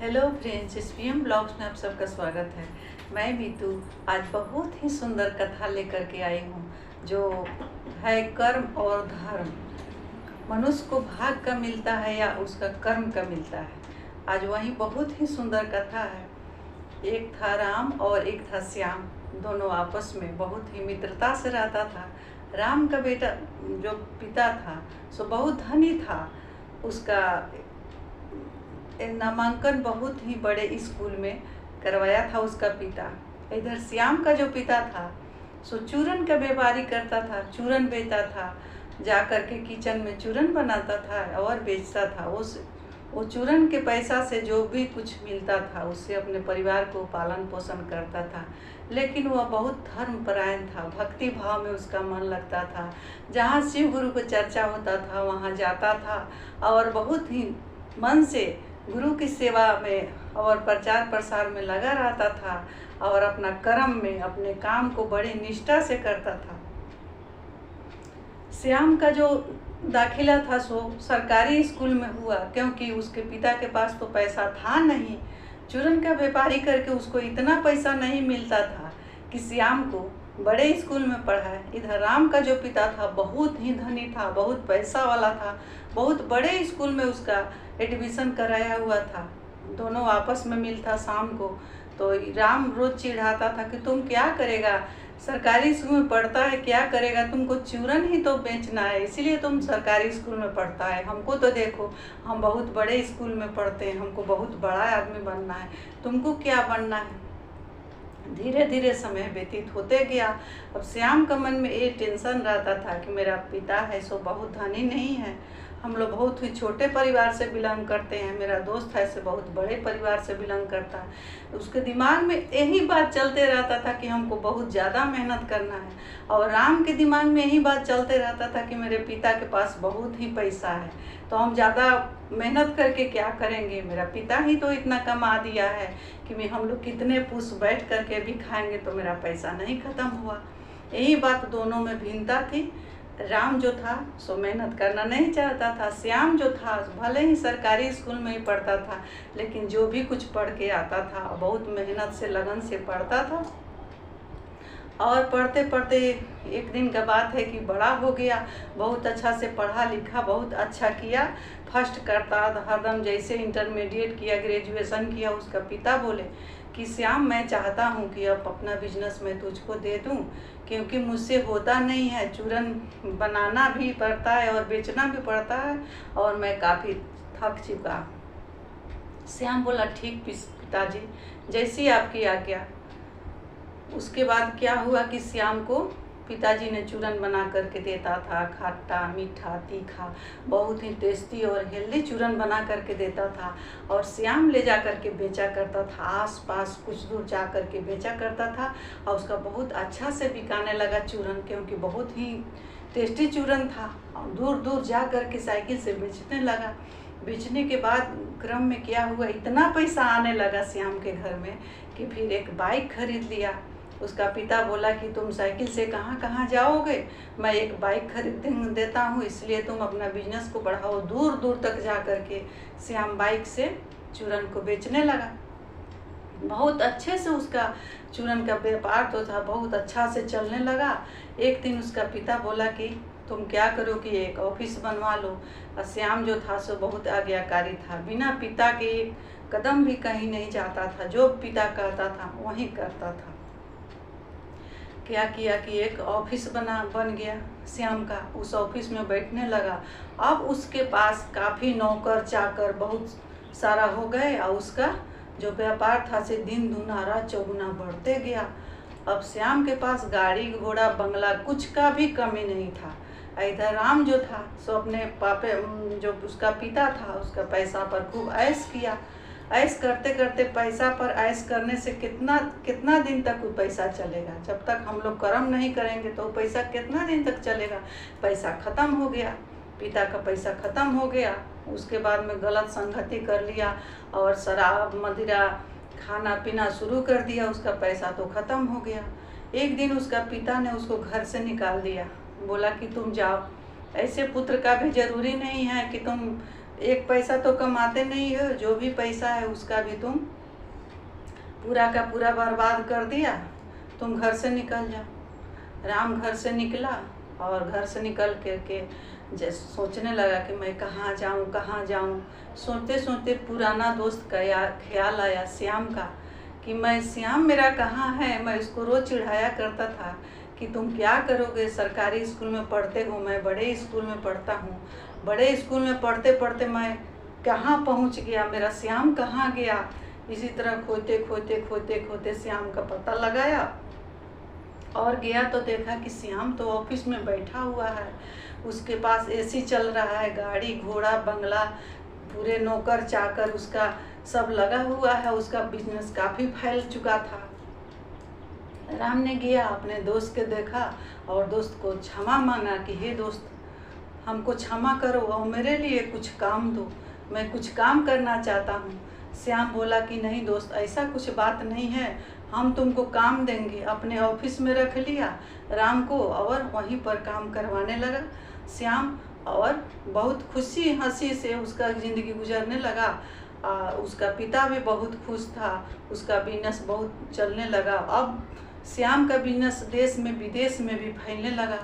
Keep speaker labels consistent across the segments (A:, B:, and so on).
A: Hello friends, SPM blogs में आप सबका स्वागत है। मैं मीतू आज बहुत ही सुंदर कथा लेकर के आई हूँ जो है कर्म और धर्म। मनुष्य को भाग का मिलता है या उसका कर्म का मिलता है। आज वही बहुत ही सुंदर कथा है। एक था राम और एक था श्याम, दोनों आपस में बहुत ही मित्रता से रहता था। राम का बेटा जो पिता था सो बहुत धनी था। उसका नामांकन बहुत ही बड़े स्कूल में करवाया था उसका पिता। इधर श्याम का जो पिता था सो चूरन का व्यापारी करता था, चूरन बेचता था, जा कर के किचन में चूरन बनाता था और बेचता था। वो चूरन के पैसा से जो भी कुछ मिलता था उससे अपने परिवार को पालन पोषण करता था। लेकिन वह बहुत धर्मपरायण था, भक्ति भाव में उसका मन लगता था। जहाँ शिव गुरु को चर्चा होता था वहाँ जाता था और बहुत ही मन से गुरु की सेवा में और प्रचार प्रसार में लगा रहता था और अपना कर्म में अपने काम को बड़ी निष्ठा से करता था। श्याम का जो दाखिला था सो सरकारी स्कूल में हुआ, क्योंकि उसके पिता के पास तो पैसा था नहीं। चूरन का व्यापारी करके उसको इतना पैसा नहीं मिलता था कि श्याम को बड़े स्कूल में पढ़ाए। इधर राम का जो पिता था बहुत ही धनी था, बहुत पैसा वाला था, बहुत बड़े स्कूल में उसका एडमिशन कराया हुआ था। दोनों आपस में मिलता शाम को। तो राम रोज चिढ़ाता था कि तुम क्या करेगा, सरकारी स्कूल में पढ़ता है, क्या करेगा, तुमको चूरन ही तो बेचना है, इसीलिए तुम सरकारी स्कूल में पढ़ता है। हमको तो देखो, हम बहुत बड़े स्कूल में पढ़ते हैं, हमको बहुत बड़ा आदमी बनना है, तुमको क्या बनना है। धीरे धीरे समय व्यतीत होते गया। अब श्याम का मन में ये टेंशन रहता था कि मेरा पिता है सो बहुत धनी नहीं है, हम लोग बहुत ही छोटे परिवार से बिलोंग करते हैं, मेरा दोस्त है से बहुत बड़े परिवार से बिलोंग करता है। उसके दिमाग में यही बात चलते रहता था कि हमको बहुत ज़्यादा मेहनत करना है। और राम के दिमाग में यही बात चलते रहता था कि मेरे पिता के पास बहुत ही पैसा है, तो हम ज़्यादा मेहनत करके क्या करेंगे, मेरा पिता ही तो इतना कमा दिया है कि हम लोग कितने पुष बैठ करके भी खाएंगे तो मेरा पैसा नहीं ख़त्म हुआ। यही बात दोनों में भिन्नता थी। राम जो था सो मेहनत करना नहीं चाहता था, श्याम जो था भले ही सरकारी स्कूल में ही पढ़ता था लेकिन जो भी कुछ पढ़ के आता था बहुत मेहनत से लगन से पढ़ता था। और पढ़ते पढ़ते एक दिन का बात है कि बड़ा हो गया, बहुत अच्छा से पढ़ा लिखा, बहुत अच्छा किया, फर्स्ट करता हरदम। जैसे इंटरमीडिएट किया, ग्रेजुएशन किया, उसका पिता बोले कि श्याम मैं चाहता हूँ कि अब अपना बिजनेस मैं तुझको दे दूँ, क्योंकि मुझसे होता नहीं है, चूरन बनाना भी पड़ता है और बेचना भी पड़ता है और मैं काफ़ी थक चुका। श्याम बोला ठीक पिताजी, जैसी आपकी आज्ञा। उसके बाद क्या हुआ कि श्याम को पिताजी ने चूरन बना करके देता था, खट्टा मीठा तीखा बहुत ही टेस्टी और हेल्दी चूरन बना करके देता था। और श्याम ले जा करके बेचा करता था, आस पास कुछ दूर जा करके बेचा करता था और उसका बहुत अच्छा से बिकाने लगा चूरन, क्योंकि बहुत ही टेस्टी चूरन था। और दूर दूर जा करके साइकिल से बेचने लगा। बेचने के बाद क्रम में क्या हुआ, इतना पैसा आने लगा श्याम के घर में कि फिर एक बाइक खरीद लिया। उसका पिता बोला कि तुम साइकिल से कहाँ कहाँ जाओगे, मैं एक बाइक खरीद देता हूँ, इसलिए तुम अपना बिजनेस को बढ़ाओ। दूर दूर तक जा कर के श्याम बाइक से चूरन को बेचने लगा। बहुत अच्छे से उसका चूरन का व्यापार तो था, बहुत अच्छा से चलने लगा। एक दिन उसका पिता बोला कि तुम क्या करो कि एक ऑफिस बनवा लो। और श्याम जो था सो बहुत आज्ञाकारी था, बिना पिता के एक कदम भी कहीं नहीं जाता था, जो पिता कहता था वहीं करता था। क्या किया कि एक ऑफिस बन गया श्याम का, उस ऑफिस में बैठने लगा। अब उसके पास काफ़ी नौकर चाकर बहुत सारा हो गए और उसका जो व्यापार था से दिन दूना रात चौगुना बढ़ते गया। अब श्याम के पास गाड़ी घोड़ा बंगला कुछ का भी कमी नहीं था। इधर राम जो था सो अपने पापे जो उसका पिता था उसका पैसा पर खूब ऐश किया। ऐश करते करते पैसा पर ऐश करने से कितना दिन तक वो पैसा चलेगा, जब तक हम लोग कर्म नहीं करेंगे तो पैसा कितना दिन तक चलेगा। पैसा ख़त्म हो गया, पिता का पैसा ख़त्म हो गया। उसके बाद में गलत संगति कर लिया और शराब मदिरा खाना पीना शुरू कर दिया, उसका पैसा तो ख़त्म हो गया। एक दिन उसका पिता ने उसको घर से निकाल दिया, बोला कि तुम जाओ, ऐसे पुत्र का भी ज़रूरी नहीं है कि तुम एक पैसा तो कमाते नहीं हो, जो भी पैसा है उसका भी तुम पूरा का पूरा बर्बाद कर दिया। तुम घर से निकल जाओ। राम घर से निकला और घर से निकल करके सोचने लगा कि मैं कहाँ जाऊँ कहाँ जाऊँ। सोचते सोचते पुराना दोस्त का ख्याल आया श्याम का, कि मैं श्याम मेरा कहाँ है। मैं उसको रोज़ चिढ़ाया करता था कि तुम क्या करोगे, सरकारी स्कूल में पढ़ते हो, मैं बड़े स्कूल में पढ़ता हूँ। बड़े स्कूल में पढ़ते पढ़ते मैं कहाँ पहुँच गया, मेरा श्याम कहाँ गया। इसी तरह खोते खोते खोते खोते श्याम का पता लगाया और गया तो देखा कि श्याम तो ऑफिस में बैठा हुआ है। उसके पास एसी चल रहा है, गाड़ी घोड़ा बंगला, पूरे नौकर चाकर उसका सब लगा हुआ है। उसका बिजनेस काफ़ी फैल चुका था। राम ने गया अपने दोस्त के देखा और दोस्त को क्षमा मांगा कि हे दोस्त, हमको क्षमा करो और मेरे लिए कुछ काम दो, मैं कुछ काम करना चाहता हूँ। श्याम बोला कि नहीं दोस्त, ऐसा कुछ बात नहीं है, हम तुमको काम देंगे। अपने ऑफिस में रख लिया राम को और वहीं पर काम करवाने लगा श्याम, और बहुत खुशी हंसी से उसका ज़िंदगी गुजरने लगा। उसका पिता भी बहुत खुश था, उसका बिजनेस बहुत चलने लगा। अब श्याम का बिजनेस देश में विदेश में भी फैलने लगा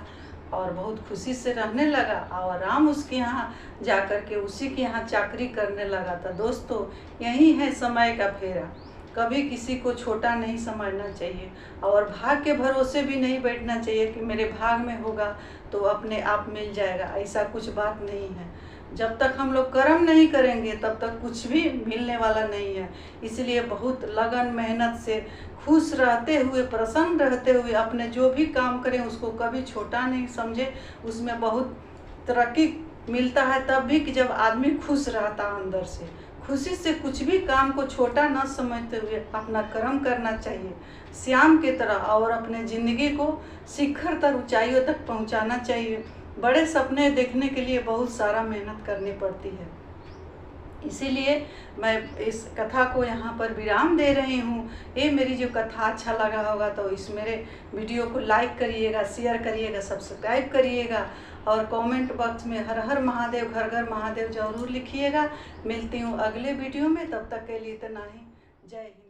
A: और बहुत खुशी से रहने लगा। और राम उसके यहाँ जा कर के उसी के यहाँ चाकरी करने लगा था। दोस्तों, यही है समय का फेरा। कभी किसी को छोटा नहीं समझना चाहिए और भाग के भरोसे भी नहीं बैठना चाहिए कि मेरे भाग में होगा तो अपने आप मिल जाएगा। ऐसा कुछ बात नहीं है। जब तक हम लोग कर्म नहीं करेंगे तब तक कुछ भी मिलने वाला नहीं है। इसलिए बहुत लगन मेहनत से खुश रहते हुए, प्रसन्न रहते हुए अपने जो भी काम करें उसको कभी छोटा नहीं समझे। उसमें बहुत तरक्की मिलता है तब भी कि जब आदमी खुश रहता अंदर से। खुशी से कुछ भी काम को छोटा न समझते हुए अपना कर्म करना चाहिए श्याम की तरह, और अपने ज़िंदगी को शिखर तक, ऊंचाइयों तक पहुंचाना चाहिए। बड़े सपने देखने के लिए बहुत सारा मेहनत करनी पड़ती है। इसीलिए मैं इस कथा को यहाँ पर विराम दे रही हूँ। ये मेरी जो कथा अच्छा लगा होगा तो इस मेरे वीडियो को लाइक करिएगा, शेयर करिएगा, सब्सक्राइब करिएगा और कमेंट बॉक्स में हर हर महादेव, घर घर महादेव जरूर लिखिएगा। मिलती हूँ अगले वीडियो में, तब तक के लिए इतना ही। जय हिंद।